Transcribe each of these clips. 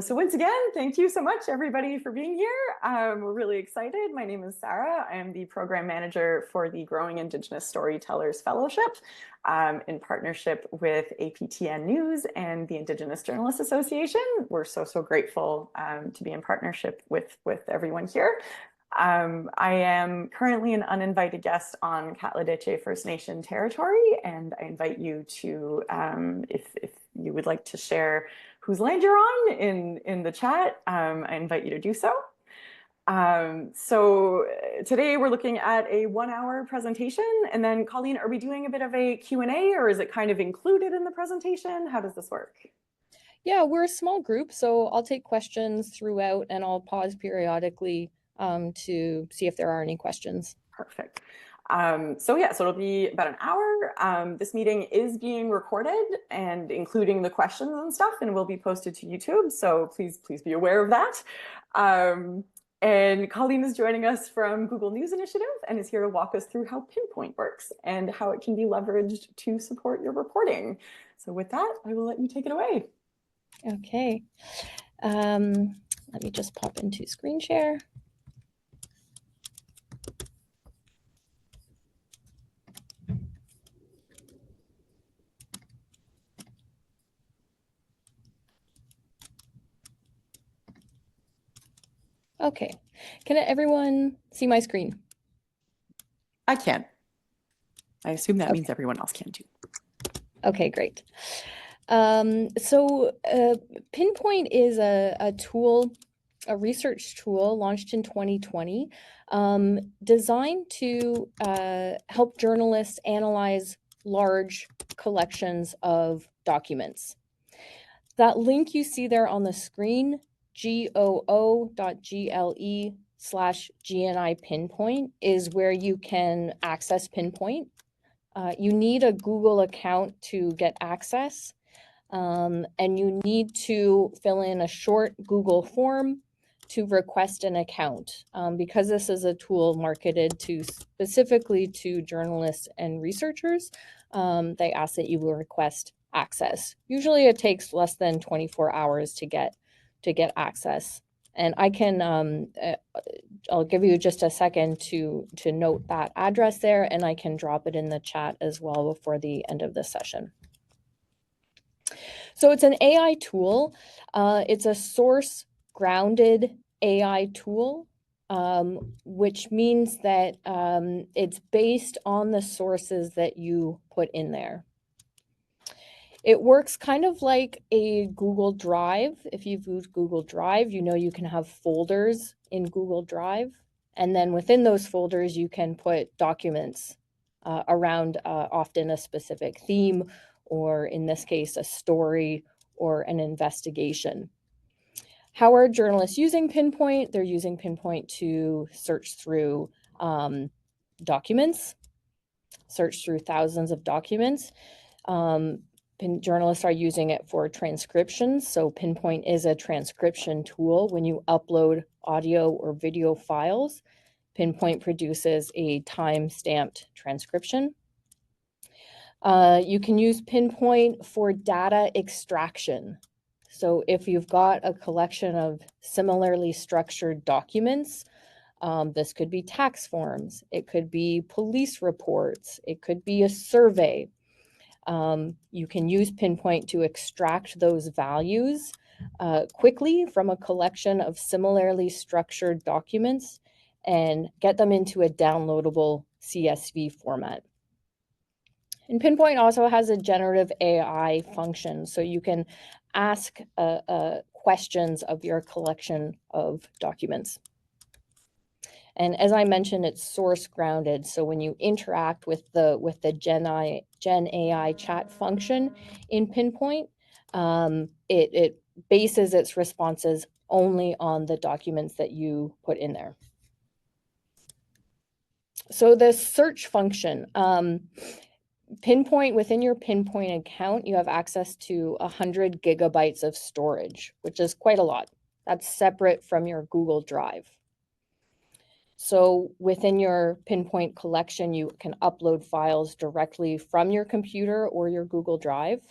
So once again, thank you so much, everybody, for being here. We're really excited. My name is Sarah. I am the program manager for the Growing Indigenous Storytellers Fellowship in partnership with APTN News and the Indigenous Journalists Association. We're so grateful to be in partnership with everyone here. I am currently an uninvited guest on Katladeche First Nation territory, and I invite you to, if you would like to share whose land you're on in the chat, I invite you to do so. So today we're looking at a 1-hour presentation, and then Colleen, are we doing a bit of a Q&A, or is it kind of included in the presentation? How does this work? Yeah, we're a small group, so I'll take questions throughout and I'll pause periodically to see if there are any questions. Perfect. So it'll be about an hour. This meeting is being recorded and including the questions and stuff, and will be posted to YouTube. So please be aware of that. And Colleen is joining us from Google News Initiative and is here to walk us through how Pinpoint works and how it can be leveraged to support your reporting. So with that, I will let you take it away. Okay. Let me just pop into screen share. Okay, can everyone see my screen? I can. I assume that means everyone else can too. Okay, great. So Pinpoint is a tool, a research tool launched in 2020, designed to help journalists analyze large collections of documents. That link you see there on the screen, goo.gle/GNI Pinpoint, is where you can access Pinpoint. You need a Google account to get access, and you need to fill in a short Google form to request an account. Because this is a tool marketed specifically to journalists and researchers, they ask that you will request access. Usually it takes less than 24 hours to get access. And I can, I'll give you just a second to note that address there, and I can drop it in the chat as well before the end of the session. So it's an AI tool. It's a source-grounded AI tool, which means that it's based on the sources that you put in there. It works kind of like a Google Drive. If you've used Google Drive, you know you can have folders in Google Drive. And then within those folders, you can put documents around often a specific theme, or in this case, a story or an investigation. How are journalists using Pinpoint? They're using Pinpoint to search through documents, search through thousands of documents. Journalists are using it for transcriptions. So Pinpoint is a transcription tool. When you upload audio or video files, Pinpoint produces a time-stamped transcription. You can use Pinpoint for data extraction. So if you've got a collection of similarly structured documents, this could be tax forms, it could be police reports, it could be a survey. You can use Pinpoint to extract those values quickly from a collection of similarly structured documents and get them into a downloadable CSV format. And Pinpoint also has a generative AI function, so you can ask questions of your collection of documents. And as I mentioned, it's source grounded. So when you interact with the Gen AI chat function in Pinpoint, it bases its responses only on the documents that you put in there. So the search function, Pinpoint, within your Pinpoint account, you have access to 100 gigabytes of storage, which is quite a lot. That's separate from your Google Drive. So within your Pinpoint collection, you can upload files directly from your computer or your Google Drive.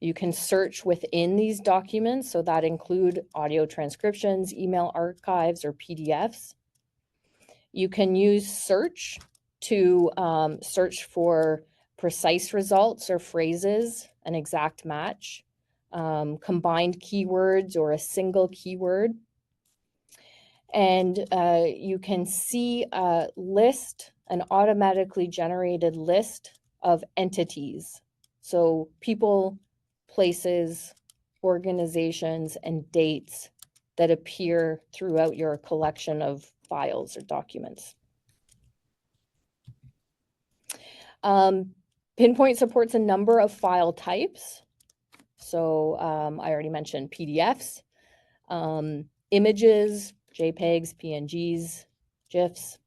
You can search within these documents, so that include audio transcriptions, email archives, or PDFs. You can use search to search for precise results or phrases, an exact match, combined keywords or a single keyword. And you can see a list, an automatically generated list of entities. So people, places, organizations, and dates that appear throughout your collection of files or documents. Pinpoint supports a number of file types. So I already mentioned PDFs, images, JPEGs, PNGs, GIFs,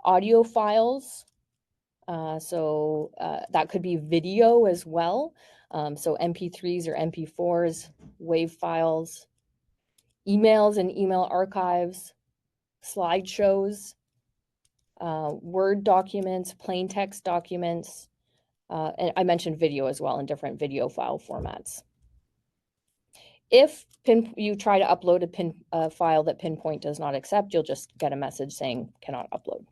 audio files. That could be video as well. So MP3s or MP4s, WAV files, emails and email archives, slideshows, Word documents, plain text documents, and I mentioned video as well in different video file formats. If you try to upload a file that Pinpoint does not accept, you'll just get a message saying cannot upload.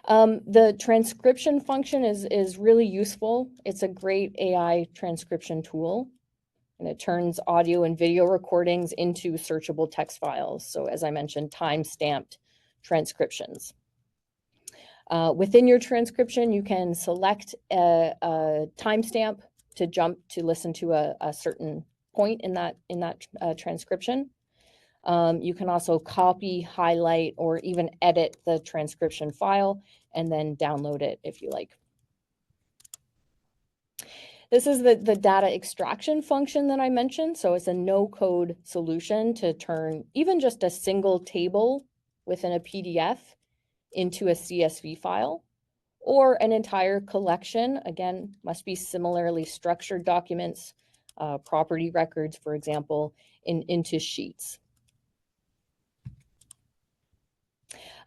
The transcription function is really useful. It's a great AI transcription tool, and it turns audio and video recordings into searchable text files. So as I mentioned, time-stamped transcriptions. Within your transcription, you can select a timestamp to jump to listen to a certain point in that transcription. You can also copy, highlight, or even edit the transcription file and then download it if you like. This is the data extraction function that I mentioned. So it's a no-code solution to turn even just a single table within a PDF into a CSV file, or an entire collection. Again, must be similarly structured documents, property records, for example, into sheets.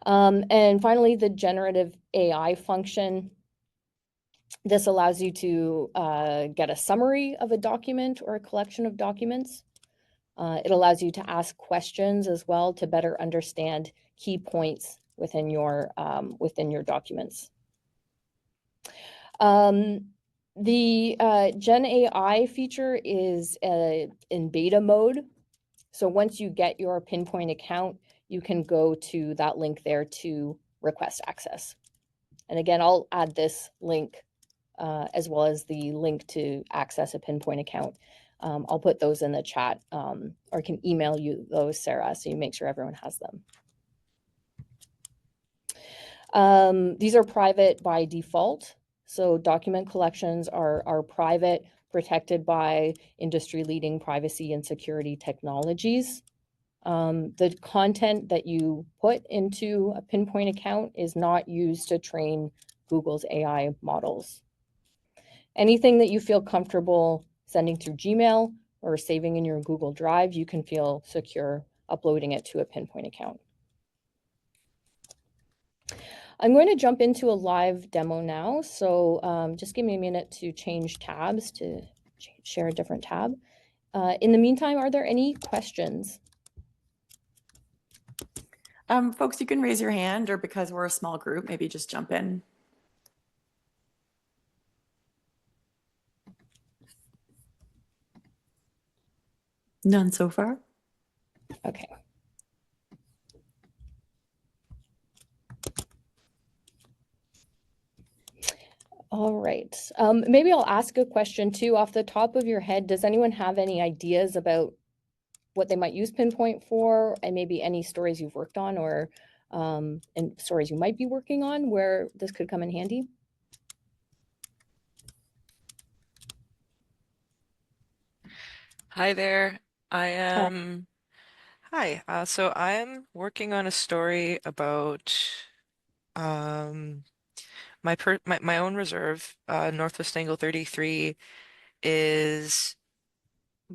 And finally, the generative AI function. This allows you to get a summary of a document or a collection of documents. It allows you to ask questions as well to better understand key points within your documents. The Gen AI feature is in beta mode. So once you get your Pinpoint account, you can go to that link there to request access. And again, I'll add this link as well as the link to access a Pinpoint account. I'll put those in the chat, or can email you those, Sarah, so you make sure everyone has them. These are private by default. So document collections are private, protected by industry-leading privacy and security technologies. The content that you put into a Pinpoint account is not used to train Google's AI models. Anything that you feel comfortable sending through Gmail or saving in your Google Drive, you can feel secure uploading it to a Pinpoint account. I'm going to jump into a live demo now. So just give me a minute to change tabs to share a different tab. In the meantime, are there any questions? Folks, you can raise your hand, or because we're a small group, maybe just jump in. None so far. Okay. All right. Maybe I'll ask a question too off the top of your head. Does anyone have any ideas about what they might use Pinpoint for, and maybe any stories you've worked on, or and stories you might be working on where this could come in handy? Hi there. I am. Hi. So I am working on a story about um, my own reserve. Northwest Angle 33 is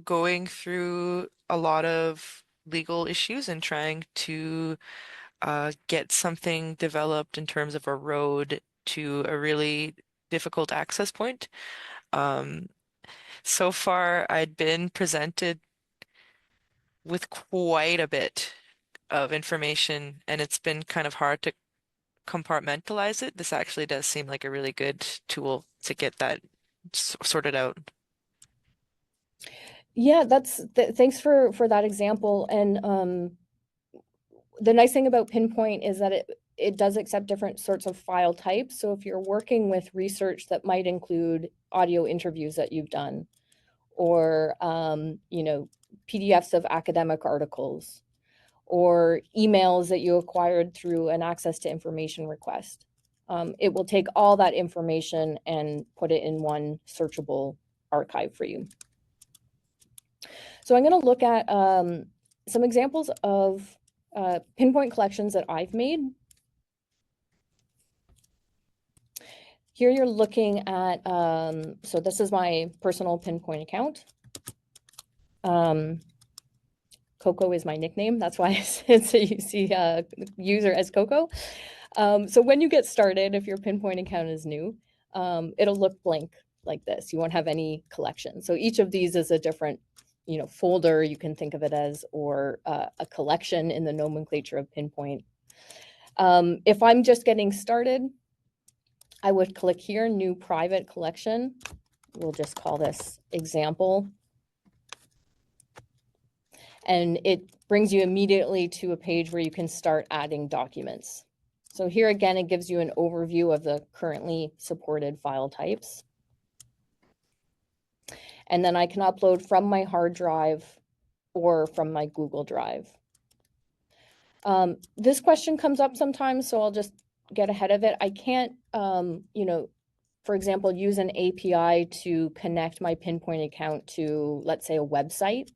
going through a lot of legal issues and trying to get something developed in terms of a road to a really difficult access point. Um, so far, I'd been presented with quite a bit of information, and it's been kind of hard to compartmentalize it. This actually does seem like a really good tool to get that sorted out. Yeah, thanks for that example. And the nice thing about Pinpoint is that it does accept different sorts of file types. So if you're working with research that might include audio interviews that you've done, or you know, PDFs of academic articles, or emails that you acquired through an access to information request, it will take all that information and put it in one searchable archive for you. So I'm going to look at some examples of Pinpoint collections that I've made. Here you're looking at, so this is my personal Pinpoint account. Coco is my nickname. That's why it's you see user as Coco. So when you get started, if your Pinpoint account is new, it'll look blank like this. You won't have any collection. So each of these is a different, you know, folder, you can think of it as, or a collection in the nomenclature of Pinpoint. If I'm just getting started, I would click here, new private collection. We'll just call this example. And it brings you immediately to a page where you can start adding documents. So here again, it gives you an overview of the currently supported file types. And then I can upload from my hard drive or from my Google Drive. This question comes up sometimes, so I'll just get ahead of it. I can't, you know, for example, use an API to connect my Pinpoint account to, let's say, a website.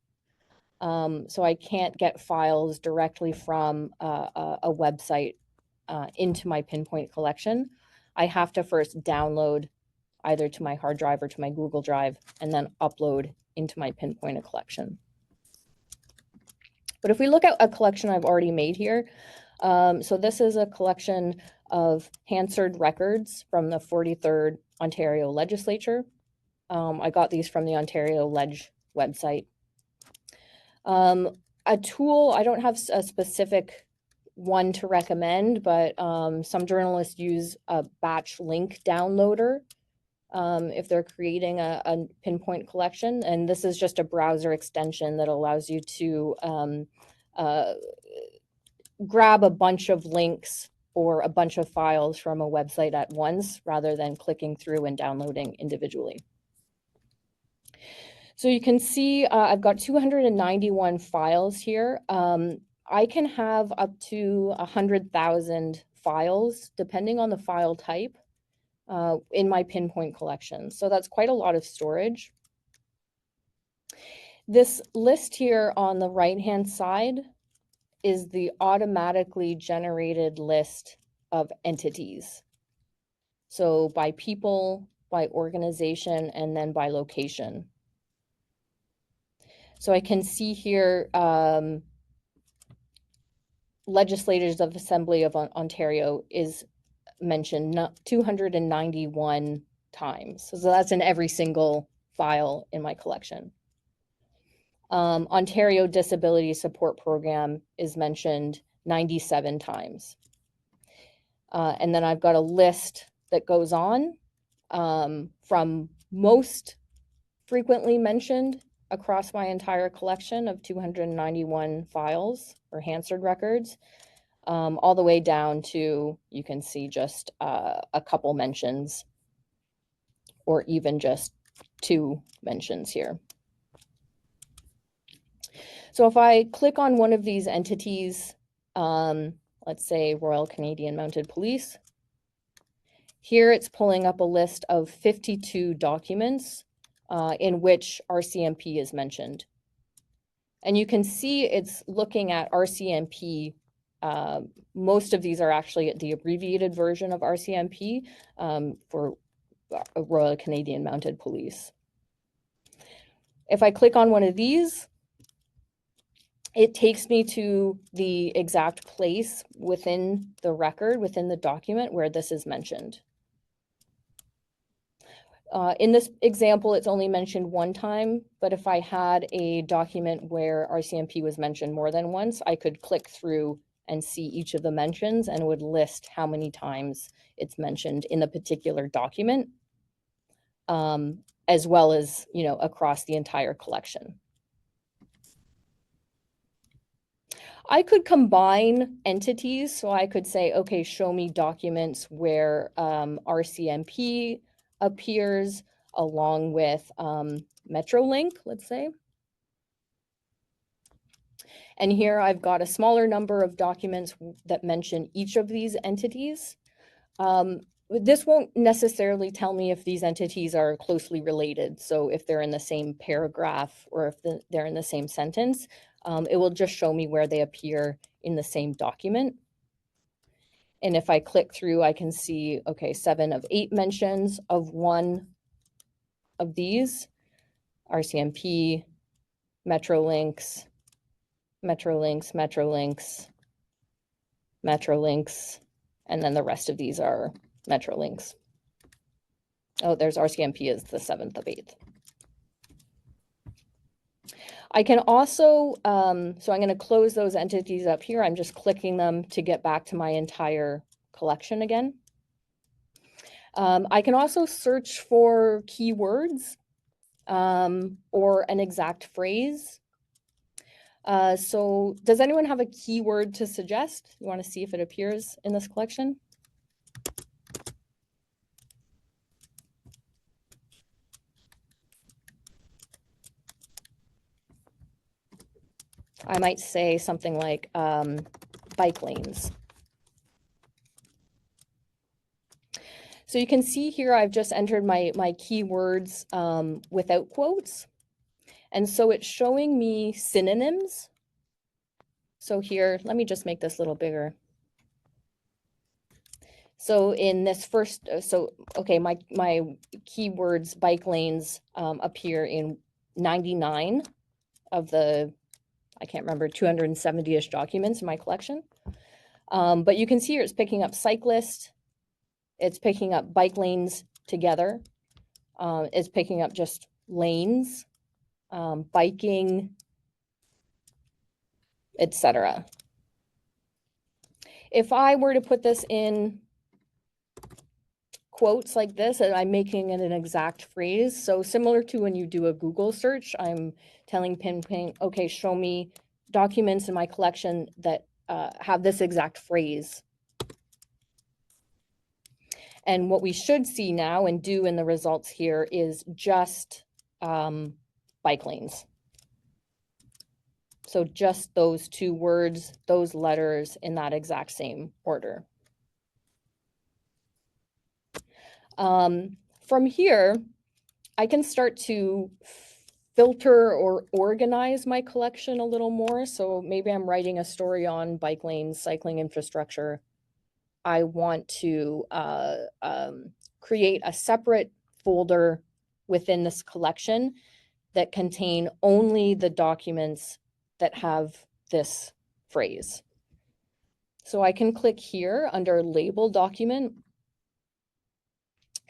So I can't get files directly from a website into my Pinpoint collection. I have to first download either to my hard drive or to my Google Drive, and then upload into my Pinpoint collection. But if we look at a collection I've already made here, so this is a collection of Hansard records from the 43rd Ontario Legislature. I got these from the Ontario Ledge website. A tool, I don't have a specific one to recommend, but some journalists use a batch link downloader if they're creating a Pinpoint collection. And this is just a browser extension that allows you to grab a bunch of links or a bunch of files from a website at once, rather than clicking through and downloading individually. So you can see I've got 291 files here. I can have up to 100,000 files, depending on the file type, in my Pinpoint collection. So that's quite a lot of storage. This list here on the right-hand side is the automatically generated list of entities. So by people, by organization, and then by location. So I can see here Legislators of Assembly of Ontario is mentioned 291 times. So that's in every single file in my collection. Ontario Disability Support Program is mentioned 97 times. And then I've got a list that goes on from most frequently mentioned across my entire collection of 291 files or Hansard records, all the way down to, you can see just a couple mentions, or even just 2 mentions here. So if I click on one of these entities, let's say Royal Canadian Mounted Police, here it's pulling up a list of 52 documents in which RCMP is mentioned. And you can see it's looking at RCMP. Most of these are actually the abbreviated version of RCMP for Royal Canadian Mounted Police. If I click on one of these, it takes me to the exact place within the record, within the document where this is mentioned. In this example, it's only mentioned one time, but if I had a document where RCMP was mentioned more than once, I could click through and see each of the mentions and it would list how many times it's mentioned in the particular document, as well as, you know, across the entire collection. I could combine entities, so I could say, okay, show me documents where RCMP appears along with Metrolink, let's say. And here I've got a smaller number of documents that mention each of these entities. This won't necessarily tell me if these entities are closely related. So if they're in the same paragraph or if they're in the same sentence, it will just show me where they appear in the same document. And if I click through, I can see, okay, 7 of 8 mentions of one of these, RCMP, Metrolinks, Metrolinks, Metrolinks, Metrolinks, and then the rest of these are Metrolinks. Oh, there's RCMP is the 7th of 8th. I can also, so I'm going to close those entities up here. I'm just clicking them to get back to my entire collection again. I can also search for keywords or an exact phrase. So does anyone have a keyword to suggest? You want to see if it appears in this collection? I might say something like bike lanes. So you can see here I've just entered my keywords without quotes. And so it's showing me synonyms. So here, let me just make this a little bigger. So in this first, okay, my keywords bike lanes appear in 99 of the, I can't remember, 270-ish documents in my collection. But you can see here it's picking up cyclist, it's picking up bike lanes together, it's picking up just lanes, biking, etc. If I were to put this in quotes like this, and I'm making it an exact phrase, so similar to when you do a Google search, I'm telling Pinpoint, okay, show me documents in my collection that have this exact phrase. And what we should see now and do in the results here is just bike lanes. So just those 2 words, those letters in that exact same order. From here, I can start to filter or organize my collection a little more. So maybe I'm writing a story on bike lanes, cycling infrastructure. I want to create a separate folder within this collection that contain only the documents that have this phrase. So I can click here under label document.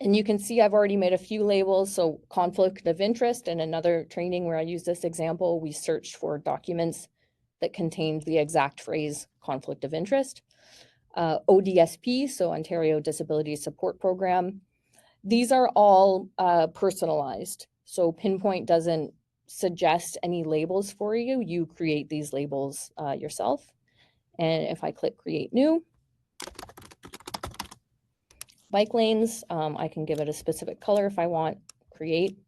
And you can see I've already made a few labels. So conflict of interest, and another training where I use this example, we searched for documents that contained the exact phrase conflict of interest. ODSP, so Ontario Disability Support Program. These are all personalized. So Pinpoint doesn't suggest any labels for you. You create these labels yourself. And if I click create new, bike lanes, I can give it a specific color if I want, create.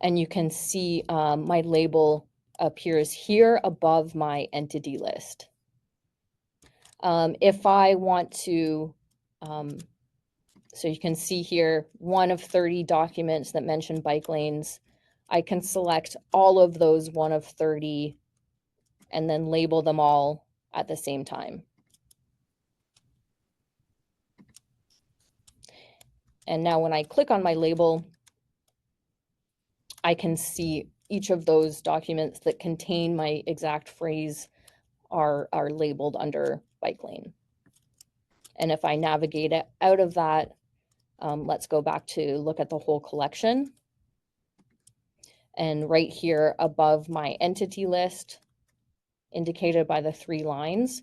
And you can see my label appears here above my entity list. If I want to, so you can see here, 1 of 30 documents that mention bike lanes, I can select all of those 1 of 30 and then label them all at the same time. And now when I click on my label, I can see each of those documents that contain my exact phrase are labeled under bike lane. And if I navigate it out of that, Let's go back to look at the whole collection. And right here above my entity list, indicated by the 3 lines,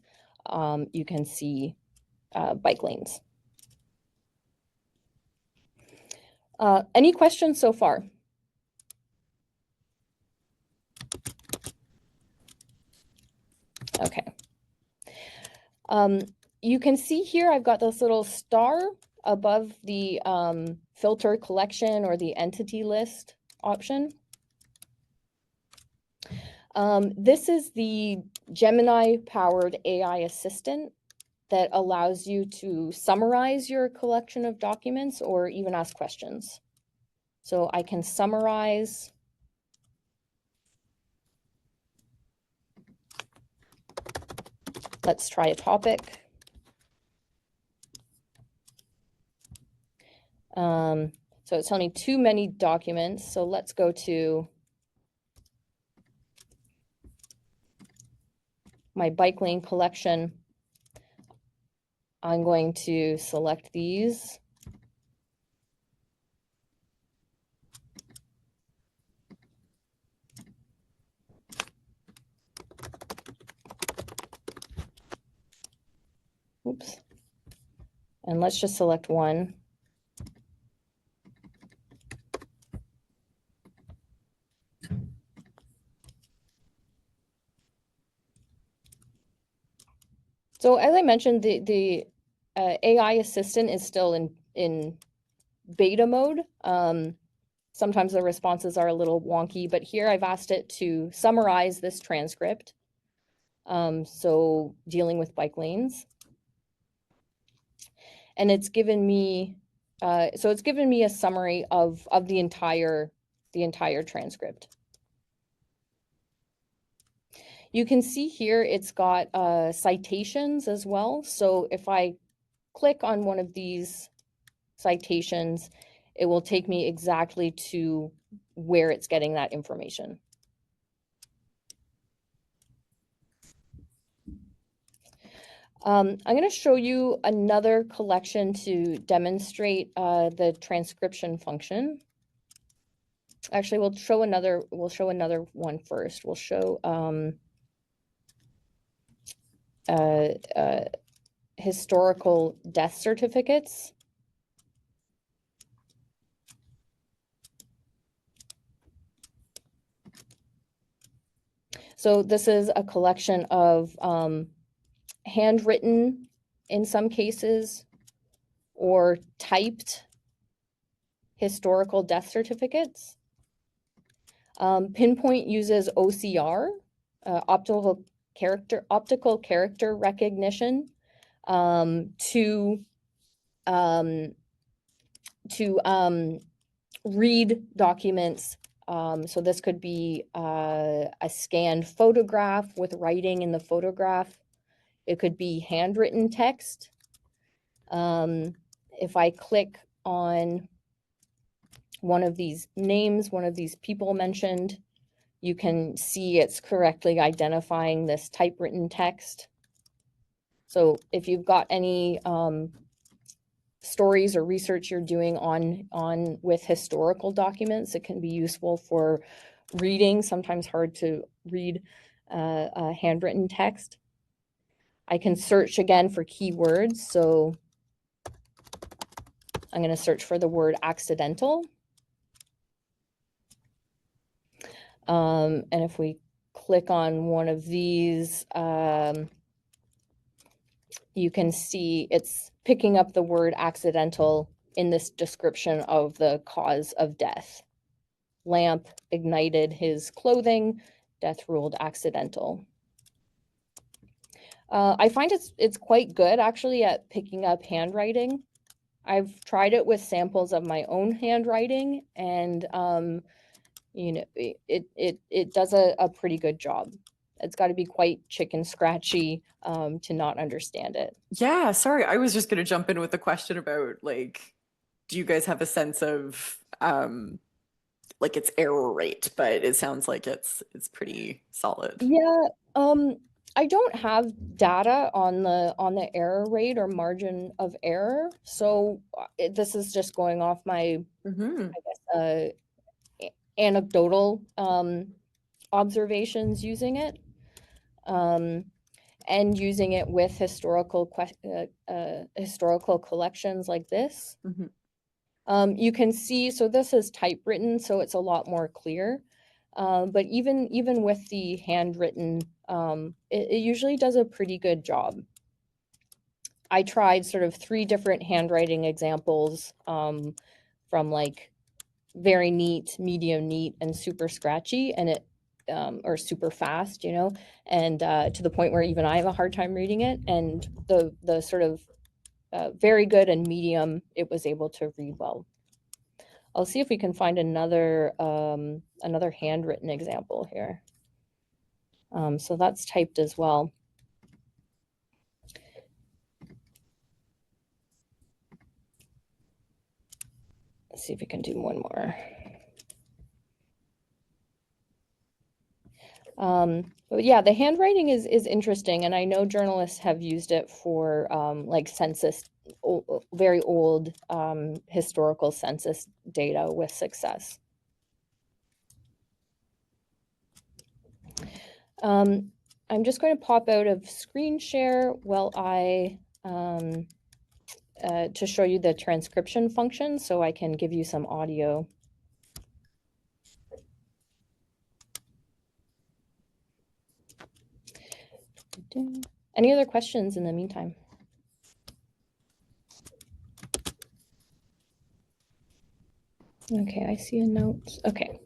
you can see bike lanes. Any questions so far? Okay. You can see here I've got this little star above the filter collection or the entity list option. This is the Gemini-powered AI assistant that allows you to summarize your collection of documents or even ask questions. So I can summarize. Let's try a topic. So it's telling me too many documents. So let's go to my bike lane collection. I'm going to select these. Oops. And let's just select one. So as I mentioned, the AI assistant is still in beta mode. Sometimes the responses are a little wonky, but here I've asked it to summarize this transcript. So dealing with bike lanes. And it's given me, it's given me a summary of the entire transcript. You can see here it's got citations as well. So if I click on one of these citations, it will take me exactly to where it's getting that information. I'm going to show you another collection to demonstrate the transcription function. Actually, we'll show another one first. We'll show historical death certificates. So this is a collection of handwritten, in some cases, or typed historical death certificates. Pinpoint uses OCR, optical character recognition, to read documents. So this could be a scanned photograph with writing in the photograph. It could be handwritten text. If I click on one of these names, one of these people mentioned, you can see it's correctly identifying this typewritten text. So if you've got any stories or research you're doing on with historical documents, it can be useful for reading, sometimes hard to read handwritten text. I can search again for keywords. So I'm going to search for the word accidental. And if we click on one of these, you can see it's picking up the word accidental in this description of the cause of death. Lamp ignited his clothing, death ruled accidental. I find it's quite good actually at picking up handwriting. I've tried it with samples of my own handwriting, and you know, it does a pretty good job. It's got to be quite chicken scratchy to not understand it. Yeah, sorry, I was just going to jump in with a question about, like, do you guys have a sense of like its error rate? But it sounds like it's pretty solid. Yeah, I don't have data on the error rate or margin of error, so this is just going off my Mm-hmm. I guess anecdotal observations using it, and using it with historical collections like this. Mm-hmm. You can see, so this is typewritten, so it's a lot more clear. But even with the handwritten, it usually does a pretty good job. I tried sort of 3 different handwriting examples, from like very neat, medium neat, and super scratchy, and it or super fast, you know, and to the point where even I have a hard time reading it. And the sort of very good and medium, it was able to read well. I'll see if we can find another another handwritten example here. So that's typed as well. Let's see if we can do one more. But yeah, the handwriting is interesting, and I know journalists have used it for like census, very old historical census data with success. I'm just going to pop out of screen share while I to show you the transcription function, so I can give you some audio. Any other questions in the meantime? Okay, I see a note. Okay.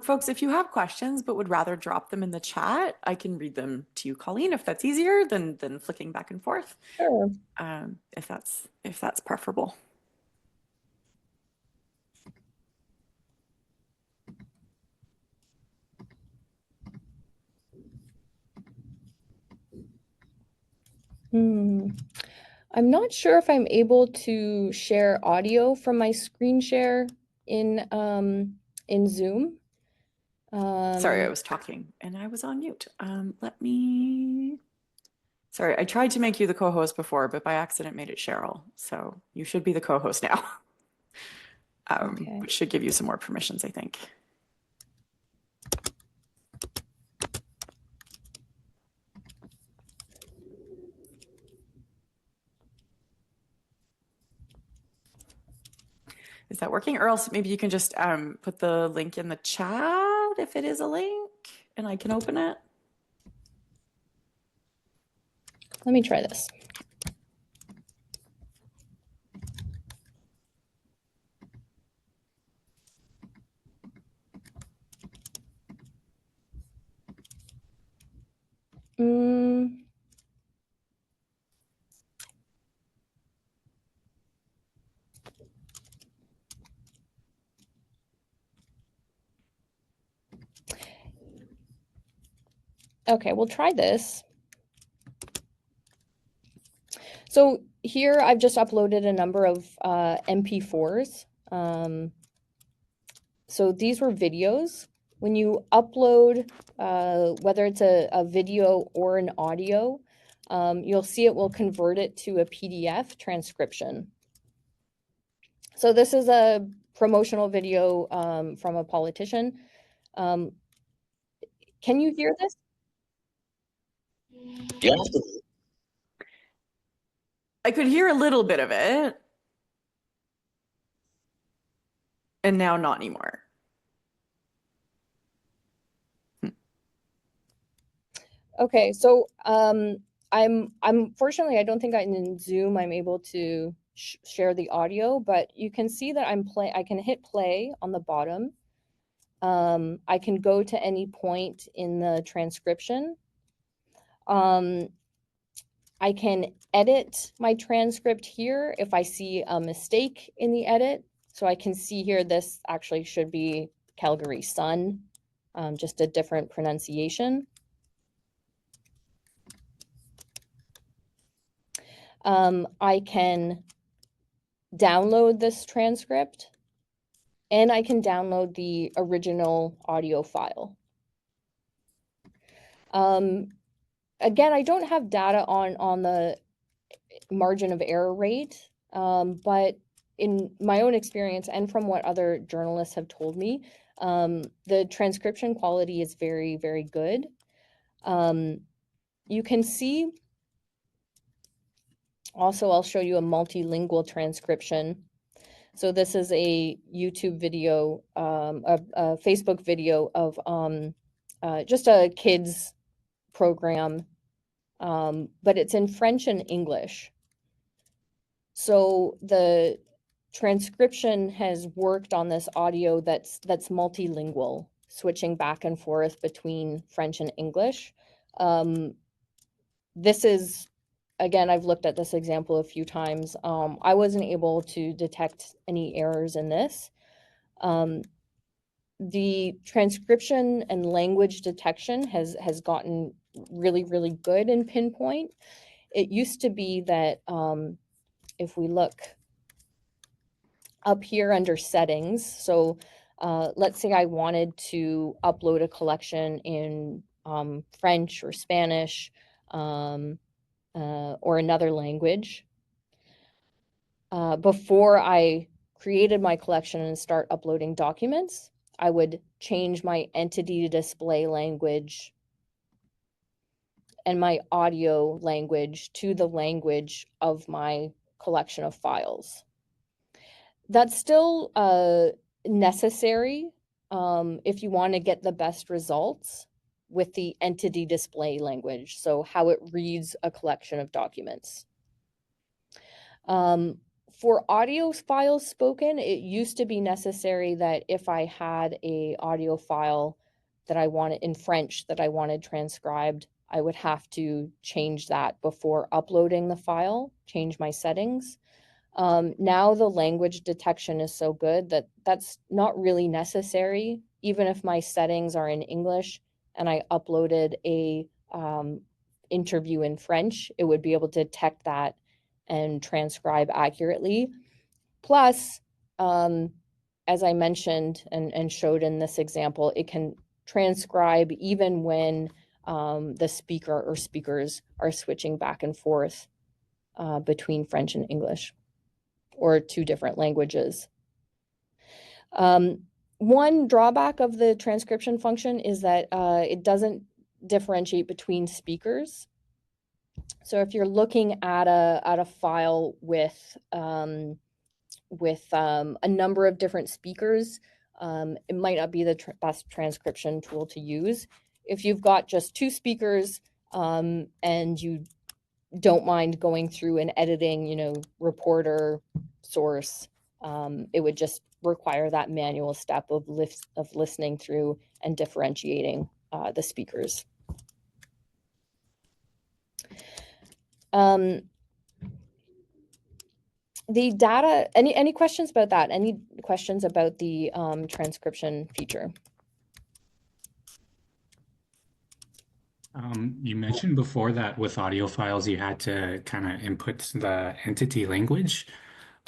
Folks, if you have questions but would rather drop them in the chat, I can read them to you, Colleen, if that's easier than flicking back and forth. Sure. If that's preferable. I'm not sure if I'm able to share audio from my screen share in Zoom. Sorry, I was talking and I was on mute. Sorry, I tried to make you the co-host before, but by accident made it Cheryl. So you should be the co-host now, Okay. which should give you some more permissions, I think. Is that working? Or else maybe you can just put the link in the chat if it is a link and I can open it. Let me try this. Okay, we'll try this. So here I've just uploaded a number of MP4s. So these were videos. When you upload, whether it's a video or an audio, you'll see it will convert it to a PDF transcription. So this is a promotional video from a politician. Can you hear this? Yeah. I could hear a little bit of it. And now not anymore. Okay, so I'm fortunately I don't think in Zoom I'm able to share the audio, but you can see that I can hit play on the bottom. I can go to any point in the transcription. I can edit my transcript here if I see a mistake in the edit. So I can see here this actually should be Calgary Sun, just a different pronunciation. I can download this transcript, and I can download the original audio file. Again, I don't have data on the margin of error rate, but in my own experience and from what other journalists have told me, the transcription quality is very, very good. You can see, also I'll show you a multilingual transcription. So this is a YouTube video, a Facebook video of just a kids program, but it's in French and English. So the transcription has worked on this audio that's multilingual, switching back and forth between French and English. This is, again, I've looked at this example a few times. I wasn't able to detect any errors in this. The transcription and language detection has gotten really, really good in Pinpoint. It used to be that if we look up here under settings, so let's say I wanted to upload a collection in French or Spanish or another language. Before I created my collection and start uploading documents, I would change my entity display language and my audio language to the language of my collection of files. That's still necessary if you want to get the best results with the entity display language, so how it reads a collection of documents. For audio files spoken, it used to be necessary that if I had a audio file that I wanted in French that I wanted transcribed, I would have to change that before uploading the file, change my settings. Now the language detection is so good that that's not really necessary. Even if my settings are in English and I uploaded a interview in French, it would be able to detect that and transcribe accurately. Plus, as I mentioned and showed in this example, it can transcribe even when the speaker or speakers are switching back and forth between French and English or two different languages. One drawback of the transcription function is that it doesn't differentiate between speakers. So if you're looking at a file with a number of different speakers, it might not be the best transcription tool to use. If you've got just two speakers and you don't mind going through and editing, reporter, source, it would just require that manual step of listening through and differentiating the speakers. The data, any questions about that? Any questions about the transcription feature? You mentioned before that with audio files, you had to kind of input the entity language.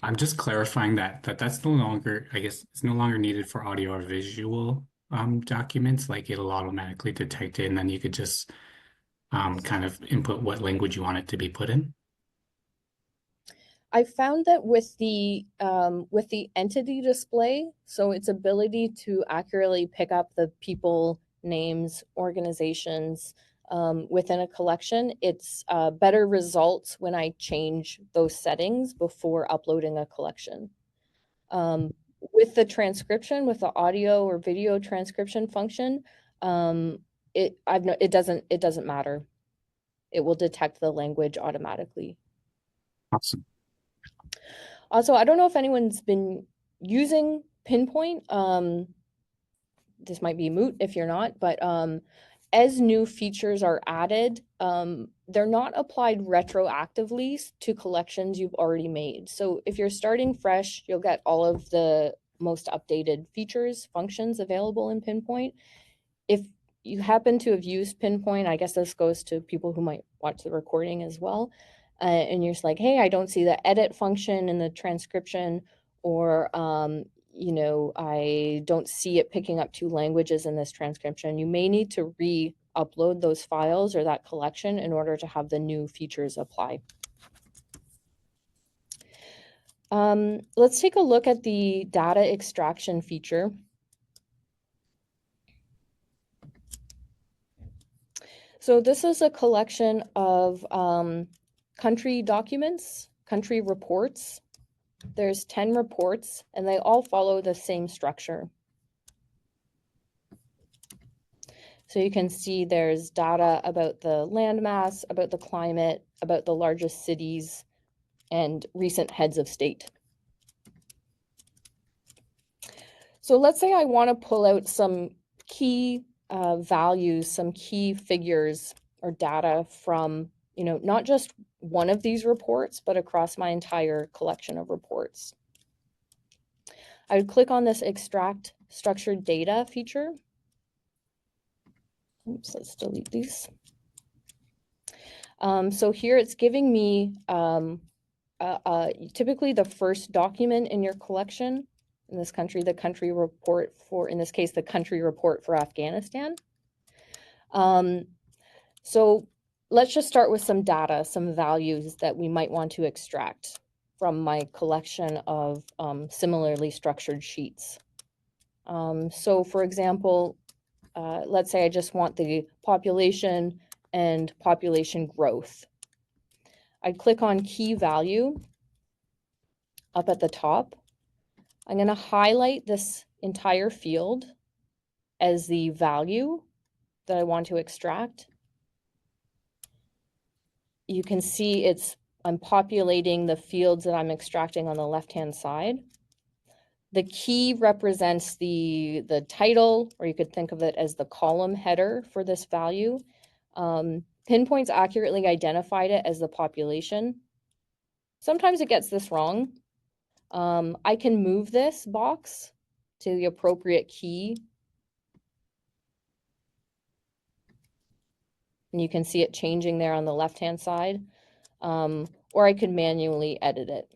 I'm just clarifying that's no longer, I guess, it's no longer needed for audio or visual documents. Like it'll automatically detect it, and then you could just kind of input what language you want it to be put in. I found that with the entity display, so its ability to accurately pick up the people, names, organizations within a collection, it's better results when I change those settings before uploading a collection. With the transcription, with the audio or video transcription function, it doesn't matter. It will detect the language automatically. Awesome. Also, I don't know if anyone's been using Pinpoint. This might be moot if you're not, but as new features are added, they're not applied retroactively to collections you've already made. So if you're starting fresh, you'll get all of the most updated features, functions available in Pinpoint. If you happen to have used Pinpoint, I guess this goes to people who might watch the recording as well. and you're just like, hey, I don't see the edit function in the transcription, or you know, I don't see it picking up 2 languages in this transcription, you may need to re-upload those files or that collection in order to have the new features apply. Let's take a look at the data extraction feature. So this is a collection of country documents, country reports. There's 10 reports, and they all follow the same structure. So you can see there's data about the landmass, about the climate, about the largest cities, and recent heads of state. So let's say I want to pull out some key values, some key figures or data from, you know, not just one of these reports, but across my entire collection of reports. I would click on this extract structured data feature. Oops, let's delete these. So here it's giving me typically the first document in your collection. In this country, the country report for, in this case, the country report for Afghanistan. So let's just start with some data, some values that we might want to extract from my collection of similarly structured sheets. So for example, let's say I just want the population and population growth. I'd click on key value up at the top. I'm going to highlight this entire field as the value that I want to extract. You can see I'm populating the fields that I'm extracting on the left-hand side. The key represents the title, or you could think of it as the column header for this value. Pinpoint's accurately identified it as the population. Sometimes it gets this wrong. I can move this box to the appropriate key. And you can see it changing there on the left-hand side. Or I could manually edit it.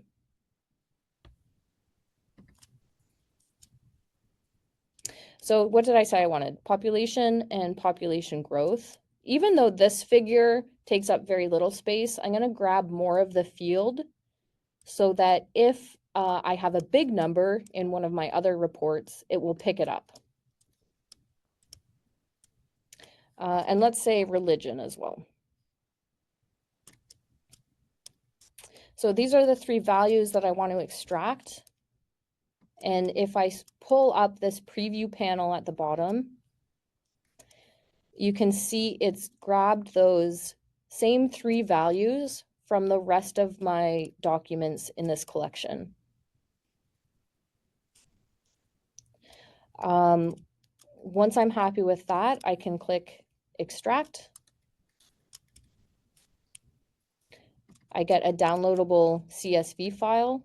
So what did I say I wanted? Population and population growth. Even though this figure takes up very little space, I'm going to grab more of the field so that if I have a big number in one of my other reports, it will pick it up. And let's say religion as well. So these are the 3 values that I want to extract. And if I pull up this preview panel at the bottom, you can see it's grabbed those same 3 values from the rest of my documents in this collection. Once I'm happy with that, I can click extract. I get a downloadable CSV file.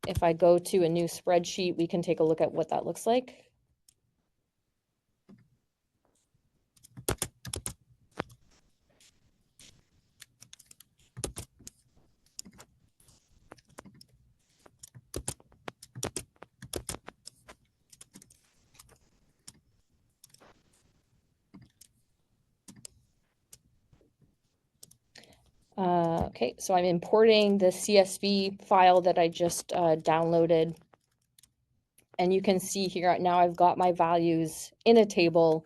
If I go to a new spreadsheet, we can take a look at what that looks like. Okay, so I'm importing the CSV file that I just downloaded. And you can see here now I've got my values in a table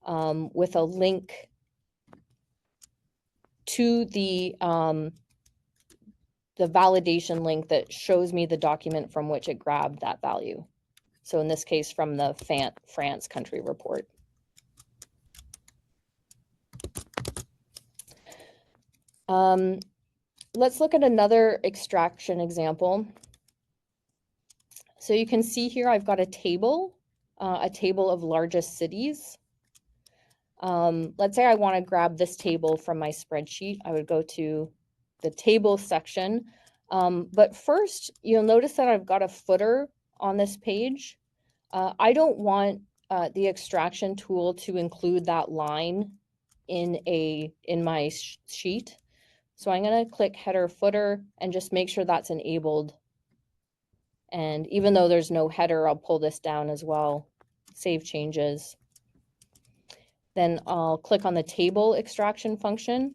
with a link to the validation link that shows me the document from which it grabbed that value. So in this case, from the France country report. Let's look at another extraction example. So you can see here I've got a table of largest cities. Let's say I want to grab this table from my spreadsheet. I would go to the table section. But first, you'll notice that I've got a footer on this page. I don't want the extraction tool to include that line in my sheet. So I'm going to click header footer and just make sure that's enabled. And even though there's no header, I'll pull this down as well. Save changes. Then I'll click on the table extraction function,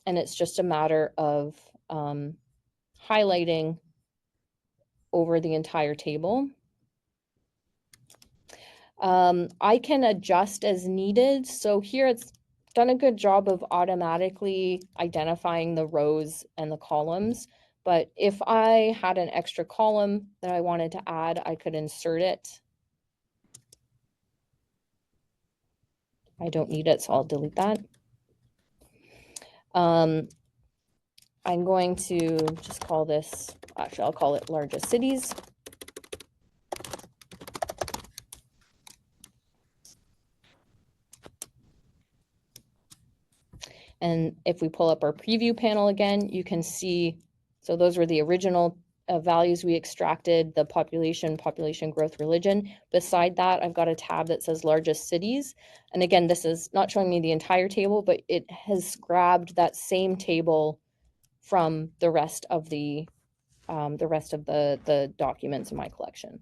and it's just a matter of highlighting over the entire table. I can adjust as needed. So here it's done a good job of automatically identifying the rows and the columns. But if I had an extra column that I wanted to add, I could insert it. I don't need it, so I'll delete that. I'm going to just call this, actually I'll call it largest cities. And if we pull up our preview panel again, you can see, so those were the original values we extracted, the population, population growth, religion. Beside that, I've got a tab that says largest cities. And again, this is not showing me the entire table, but it has grabbed that same table from the rest of the documents in my collection.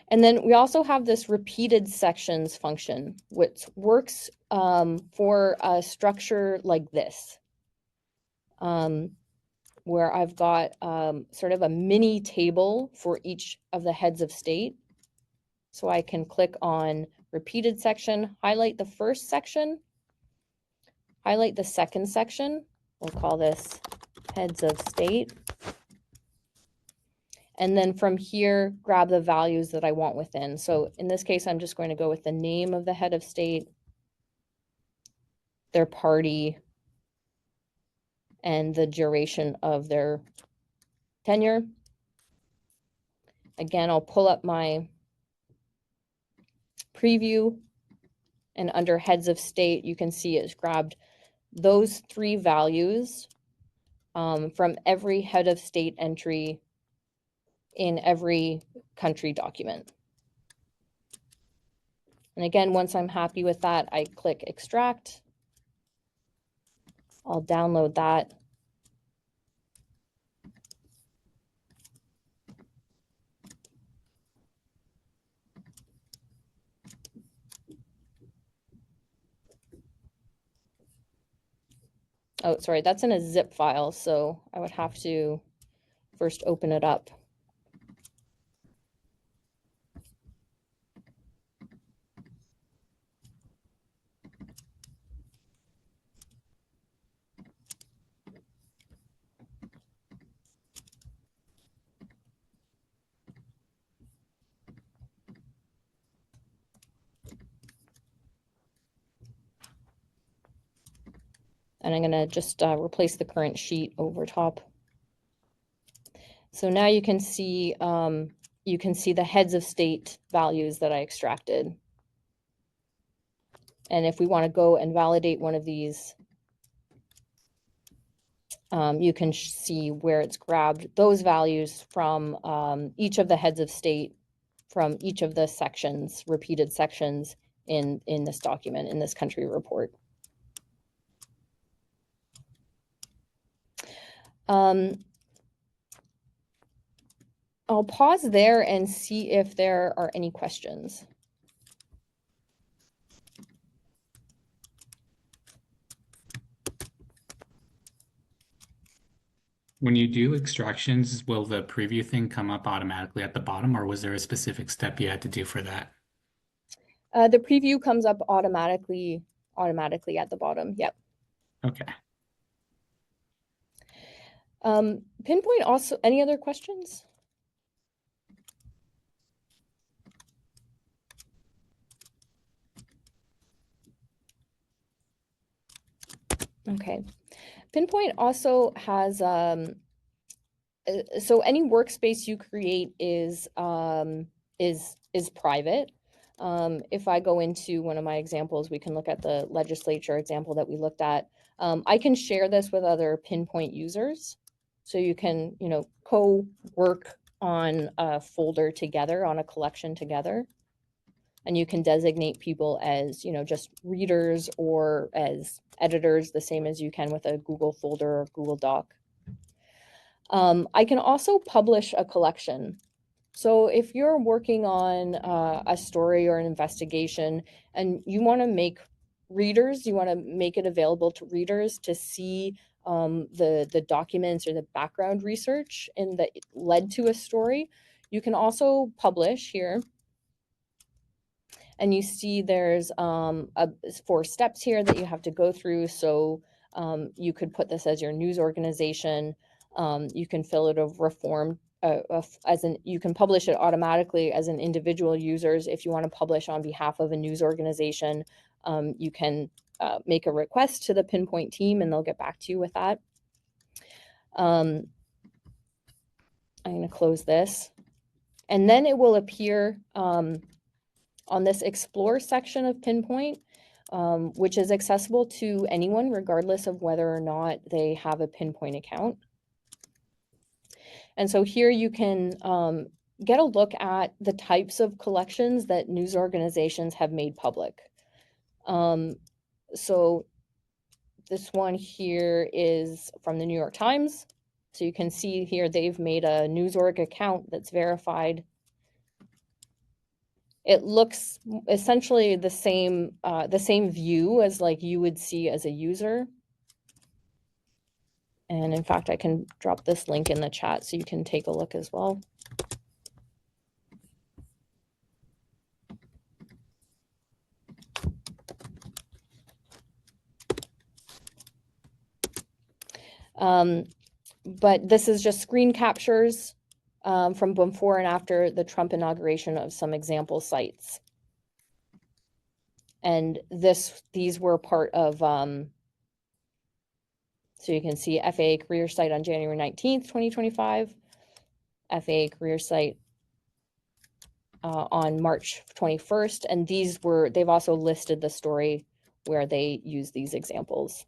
And then we also have this repeated sections function, which works for a structure like this, where I've got sort of a mini table for each of the heads of state. So I can click on repeated section, highlight the first section, highlight the second section. We'll call this heads of state. And then from here, grab the values that I want within. So in this case, I'm just going to go with the name of the head of state, their party, and the duration of their tenure. Again, I'll pull up my preview, and under heads of state, you can see it's grabbed those three values from every head of state entry in every country document. And again, once I'm happy with that, I click extract. I'll download that. Oh, sorry, that's in a zip file, so I would have to first open it up. And I'm going to just replace the current sheet over top. So now you can see the heads of state values that I extracted. And if we want to go and validate one of these, you can see where it's grabbed those values from each of the heads of state from each of the sections, repeated sections in this document, in this country report. I'll pause there and see if there are any questions. When you do extractions, will the preview thing come up automatically at the bottom, or was there a specific step you had to do for that? The preview comes up automatically at the bottom. Yep. Okay. Pinpoint also, any other questions? Okay. Pinpoint also has, so any workspace you create is private. If I go into one of my examples, we can look at the legislature example that we looked at. I can share this with other Pinpoint users. So you can, co-work on a folder together, on a collection together. and you can designate people as, just readers or as editors, the same as you can with a Google folder or Google Doc. I can also publish a collection. So if you're working on a story or an investigation and you want to make readers, you want to make it available to readers to see the documents or the background research that led to a story, you can also publish here. And you see there's 4 steps here that you have to go through. So you could put this as your news organization. You can fill it of reformed you can publish it automatically as an individual users. If you want to publish on behalf of a news organization, you can make a request to the Pinpoint team and they'll get back to you with that. I'm going to close this, and then it will appear on this Explore section of Pinpoint, which is accessible to anyone regardless of whether or not they have a Pinpoint account. And so here you can get a look at the types of collections that news organizations have made public. So this one here is from the New York Times. So you can see here they've made a news org account that's verified. It looks essentially the same view as like you would see as a user. And in fact, I can drop this link in the chat so you can take a look as well. But this is just screen captures from before and after the Trump inauguration of some example sites. And these were part of, so you can see FAA career site on January 19th, 2025, FAA career site on March 21st. And they've also listed the story where they use these examples.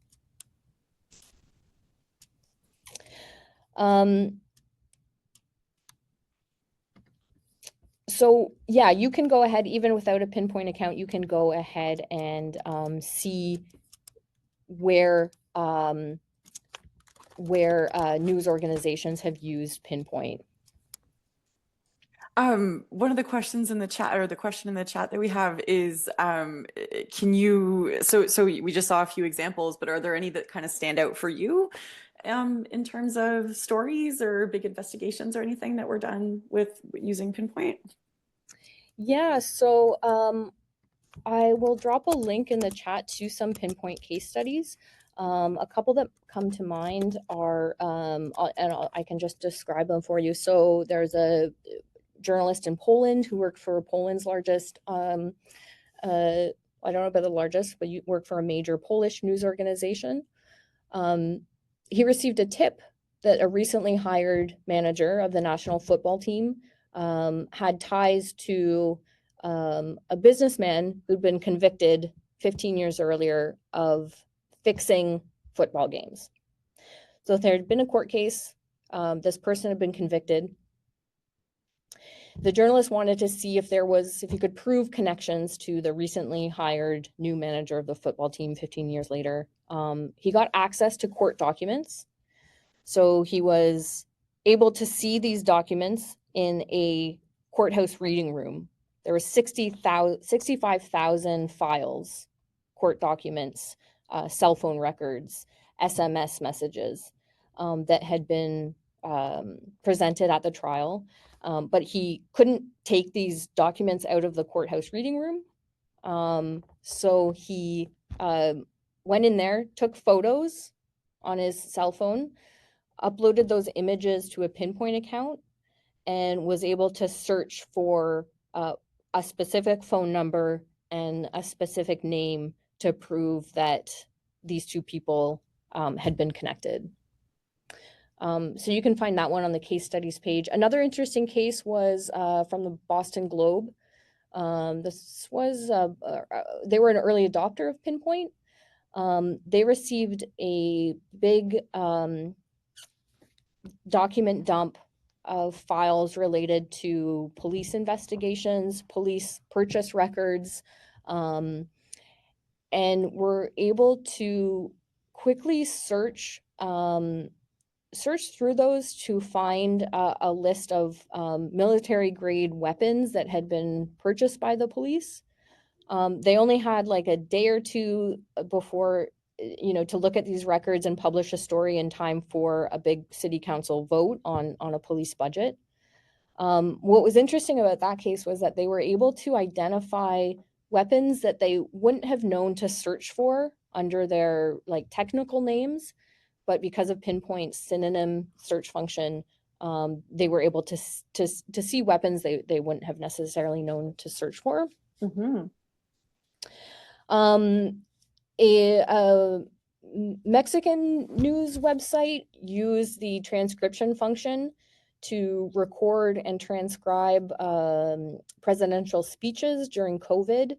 So yeah, you can go ahead, even without a Pinpoint account, you can go ahead and see where news organizations have used Pinpoint. One of the questions in the chat, or the question in the chat that we have is, can you, so we just saw a few examples, but are there any that kind of stand out for you in terms of stories or big investigations or anything that were done with using Pinpoint? Yeah, so I will drop a link in the chat to some Pinpoint case studies. A couple that come to mind are, and I can just describe them for you. So there's a journalist in Poland who worked for Poland's largest, I don't know about the largest, but you work for a major Polish news organization. He received a tip that a recently hired manager of the national football team had ties to a businessman who'd been convicted 15 years earlier of fixing football games. So there had been a court case. This person had been convicted. The journalist wanted to see if he could prove connections to the recently hired new manager of the football team 15 years later. He got access to court documents. So he was able to see these documents in a courthouse reading room. There were 65,000 files, court documents, cell phone records, SMS messages that had been presented at the trial. But he couldn't take these documents out of the courthouse reading room. So he went in there, took photos on his cell phone, uploaded those images to a Pinpoint account, and was able to search for a specific phone number and a specific name to prove that these two people had been connected. So you can find that one on the case studies page. Another interesting case was from the Boston Globe. This was, they were an early adopter of Pinpoint. They received a big document dump of files related to police investigations, police purchase records, and we're able to quickly search through those to find a list of military grade weapons that had been purchased by the police. They only had like a day or two before, to look at these records and publish a story in time for a big city council vote on a police budget. What was interesting about that case was that they were able to identify weapons that they wouldn't have known to search for under their like technical names, but because of Pinpoint's synonym search function, they were able to see weapons they wouldn't have necessarily known to search for. Mm-hmm. A Mexican news website used the transcription function to record and transcribe presidential speeches during COVID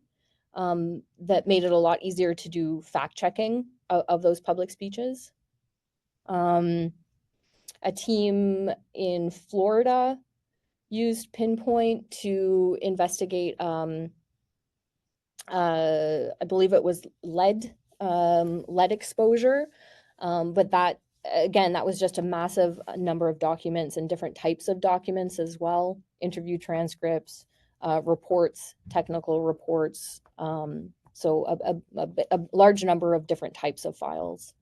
that made it a lot easier to do fact checking of those public speeches. A team in Florida used Pinpoint to investigate, I believe it was lead exposure, but that, again, that was just a massive number of documents and different types of documents as well, interview transcripts, reports, technical reports, so a large number of different types of files.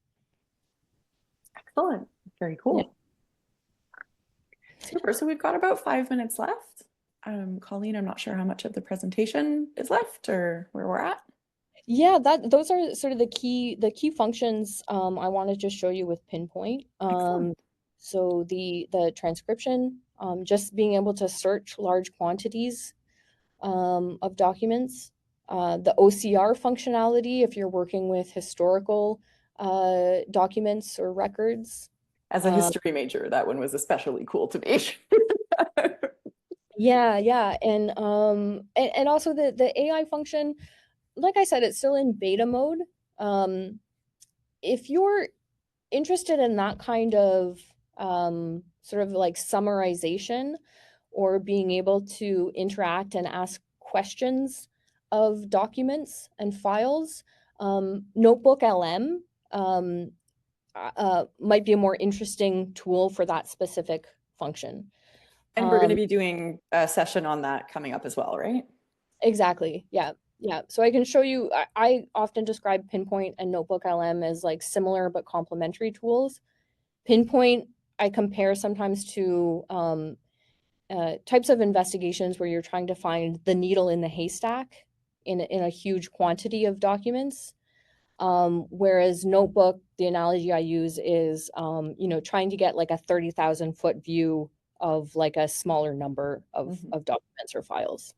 Excellent. Very cool. Yeah. Super. So we've got about 5 minutes left. Colleen, I'm not sure how much of the presentation is left or where we're at. Yeah, those are sort of the key functions I wanted to show you with Pinpoint. So the transcription, just being able to search large quantities of documents, the OCR functionality if you're working with historical documents or records. As a history major, that one was especially cool to me. Yeah, and also the AI function, like I said, it's still in beta mode. If you're interested in that kind of sort of like summarization or being able to interact and ask questions of documents and files, Notebook LM might be a more interesting tool for that specific function. And we're going to be doing a session on that coming up as well, right? Exactly. Yeah. So I can show you, I often describe Pinpoint and Notebook LM as like similar but complementary tools. Pinpoint, I compare sometimes to types of investigations where you're trying to find the needle in the haystack in a huge quantity of documents. Whereas Notebook, the analogy I use is, trying to get like a 30,000 foot view of like a smaller number of documents or files.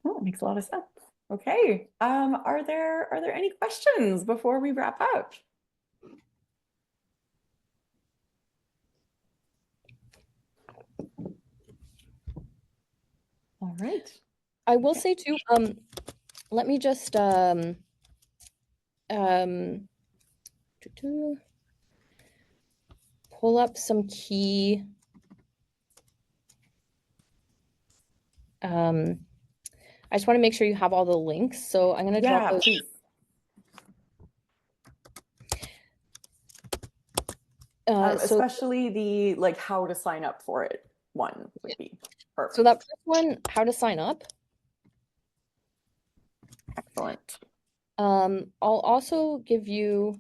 Oh, it makes a lot of sense. Okay. Are there any questions before we wrap up? All right. I will say too, let me just pull up some key I just want to make sure you have all the links, so I'm going to drop those. Please. Especially the like how to sign up for it one would be perfect. So that first one, how to sign up. Excellent. I'll also give you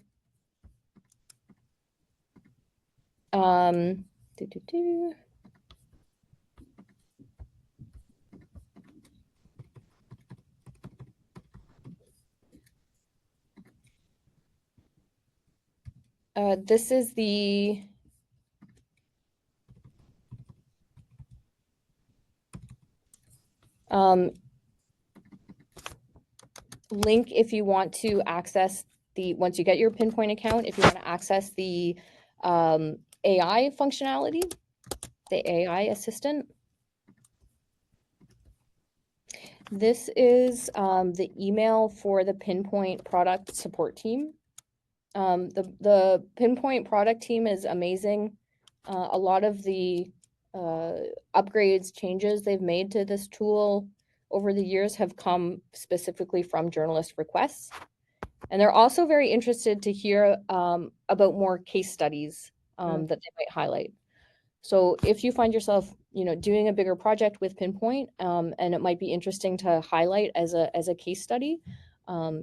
this is the link if you want to access once you get your Pinpoint account, if you want to access the AI functionality, the AI assistant. This is the email for the Pinpoint product support team. The Pinpoint product team is amazing. A lot of the upgrades, changes they've made to this tool over the years have come specifically from journalist requests. And they're also very interested to hear about more case studies that they might highlight. So if you find yourself, doing a bigger project with Pinpoint, and it might be interesting to highlight as a case study,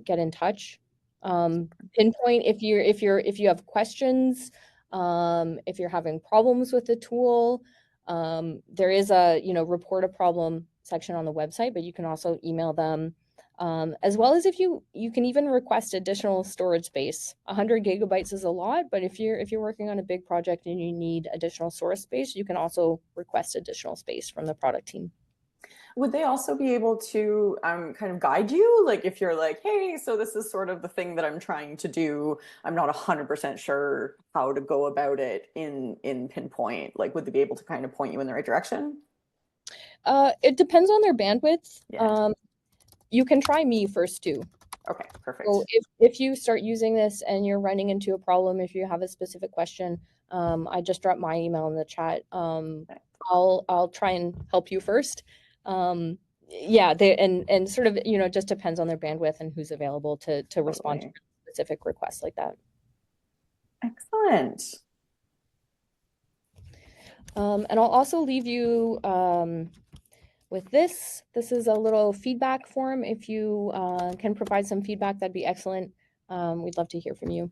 get in touch. Pinpoint if you have questions, if you're having problems with the tool, there is a report a problem section on the website, but you can also email them. As well as if you can even request additional storage space. 100 gigabytes is a lot, but if you're working on a big project and you need additional storage space, you can also request additional space from the product team. Would they also be able to kind of guide you? Like if you're like, hey, so this is sort of the thing that I'm trying to do. I'm not 100% sure how to go about it in Pinpoint. Like, would they be able to kind of point you in the right direction? It depends on their bandwidth. Yeah. You can try me first too. Okay, perfect. So if you start using this and you're running into a problem, if you have a specific question, I just dropped my email in the chat. I'll try and help you first. Yeah, and sort of, it just depends on their bandwidth and who's available to respond to specific requests like that. Excellent. And I'll also leave you with this. This is a little feedback form. If you can provide some feedback, that'd be excellent. We'd love to hear from you.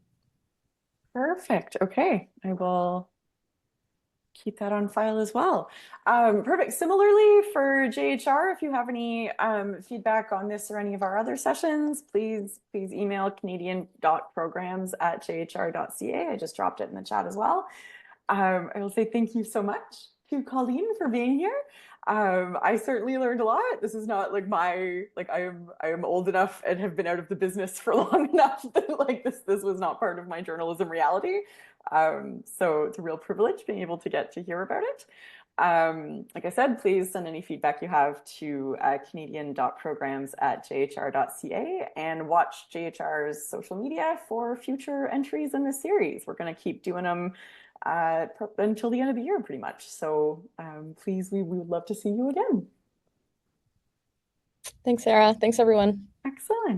Perfect. Okay, I will keep that on file as well. Perfect. Similarly for JHR, if you have any feedback on this or any of our other sessions, please email canadian.programs@jhr.ca. I just dropped it in the chat as well. I will say thank you so much to Colleen for being here. I certainly learned a lot. This is not like I am old enough and have been out of the business for long enough that like this was not part of my journalism reality. So it's a real privilege being able to get to hear about it. Like I said, please send any feedback you have to canadian.programs@jhr.ca and watch JHR's social media for future entries in this series. We're going to keep doing them until the end of the year, pretty much. So please, we would love to see you again. Thanks, Sarah. Thanks, everyone. Excellent.